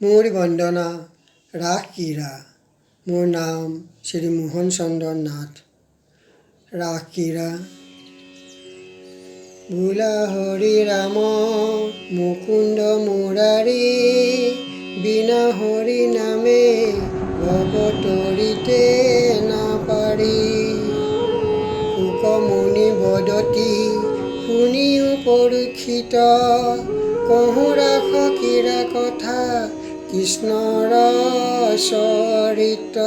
মোৰ বন্দনা ৰাস ক্ৰীড়া। মোৰ নাম শ্ৰী মোহন চন্দ্ৰ নাথ। ৰাস ক্ৰীড়া। বোলা হৰি ৰাম মুকুন্দ মুৰাৰী, বিনা হৰি নামে ভৱতৰিতে নাপাৰি। শুকমুনি বদতি শুনিও পৰীক্ষিত, কহোঁ ৰাস ক্ৰীড়া কথা কৃষ্ণৰ চৰিত।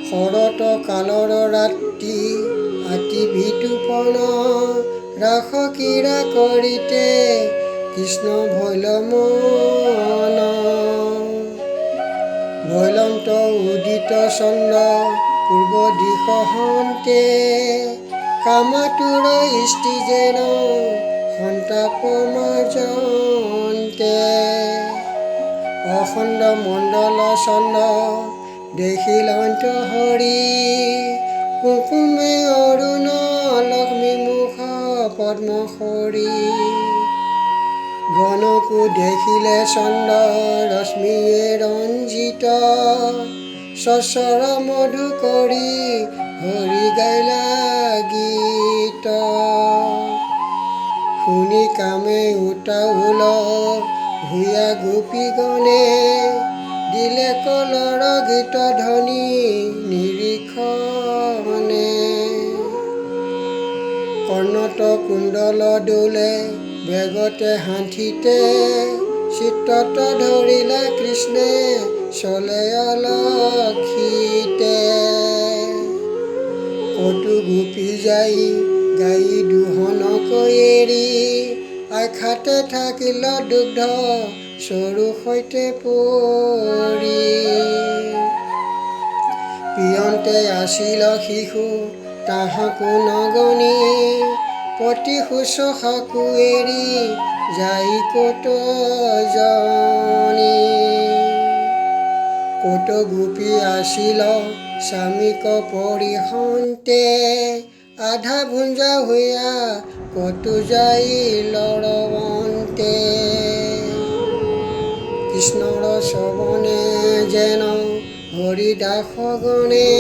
শৰৎ কালৰ ৰাতি আতি বিতোপন, ৰাস ক্ৰীড়া কৰিতে কৃষ্ণ ভৈল মন। ভৈলন্ত উদিত চন্দ্ৰ পূৰ্ব দিশ হন্তে, কামাতুৰ ইষ্টি যেন সন্তাপ মাজন্তে। অখণ্ড মণ্ডল চন্দ্ৰ দেখিলন্ত হৰি, কুকুমে অৰুণ লক্ষ্মী মুখ পদ্ম সৰি। গণকো দেখিলে চন্দ্ৰ ৰশ্মিয়ে ৰঞ্জিত, চচৰ মধু কৰি হৰি গাইলা গীত। শুনি কামে উতাউল ভূঞা গোপীগণে, দিলে কলৰ গীত ধ্বনি নিৰীক্ষণে। কৰ্ণত কুণ্ডল দোলে বেগতে হাঠিতে, চিত্তত ধৰিলা কৃষ্ণে চলে অলক্ষিতে। কতু গোপী যাই গাই দুহনক এৰি, আখাতে থাকিল দুগ্ধ চৰু সৈতে পৰি। পিয়ন্তে আছিল শিশু তাহাকো নগনি, পতি শুশ্ৰূষাকো এৰি যাই ক'ত জনি। ক'ত গোপী আছিল স্বামীক পৰিহন্তে, আধা ভুঞ্জা হৈয়া ক'তো যাই লৰৱন্তে। কৃষ্ণৰ শ্ৰৱণে যেন হৰিদাসগণে,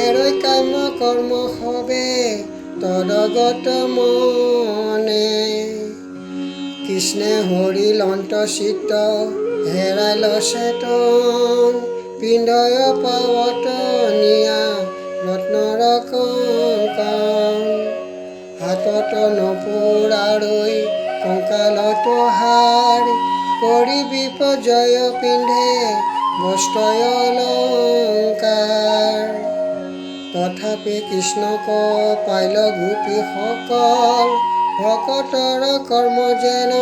এৰৈ কাম কৰ্ম সবে তদগত মনে। কৃষ্ণে হৰিলন্ত চিত্ত হেৰাইল চেতন, পিণ্ডয় পাৱত নিয়া ৰত্নৰ কংকণ। হাতত নপুৰাৰৈ কঁকালত হাৰ, কৰি বিপৰ্যয় পিন্ধে বস্ত্ৰয় অলংকাৰ। তথাপি কৃষ্ণক পাইল গোপীসকল, ভকতৰ কৰ্ম যেন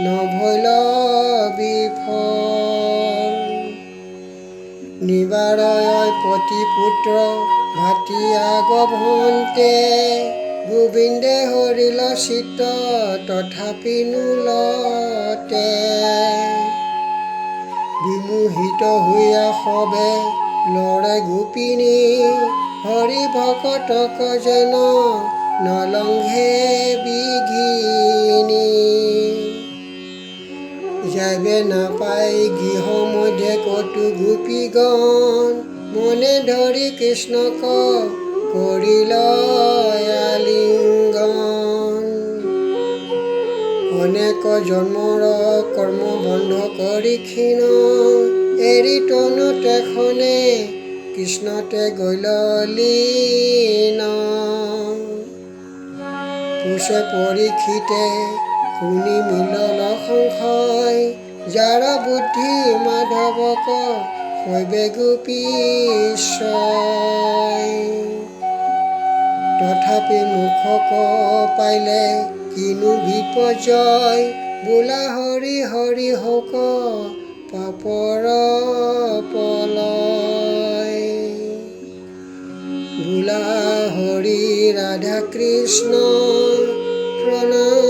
নভৈল বিফল। নিবাৰয় পতি পুত্ৰ ভাতি আগভন্তে, গোবিন্দে হৰিল চিত্ত তথাপি নোলতে। বিমোহিত হৈয়া সবে লৰে গোপিনী, হৰি ভকতক যেন নলংঘে বিঘিনি। যাইবে নাপাই গৃহ মধ্যে কতু গোপীগণ, মনে ধৰি কৃষ্ণক কৰিল আলিংগন। অনেক জন্মৰ কৰ্ম বন্ধ কৰি ক্ষীণ, এৰি তনু তেখনে কৃষ্ণতে গৈল লীন। পুছে পৰীক্ষিতে শুনি মিলল সংশয়, যাৰ বুদ্ধি মাধৱক শৈবে গোপীশ্বয়। তথাপি মুখক পাইলে কিনো বিপৰ্যয়, বোলা হৰি হৰি হওক পাপৰ পলয়। বোলা হৰি ৰাধা কৃষ্ণ প্ৰণাম।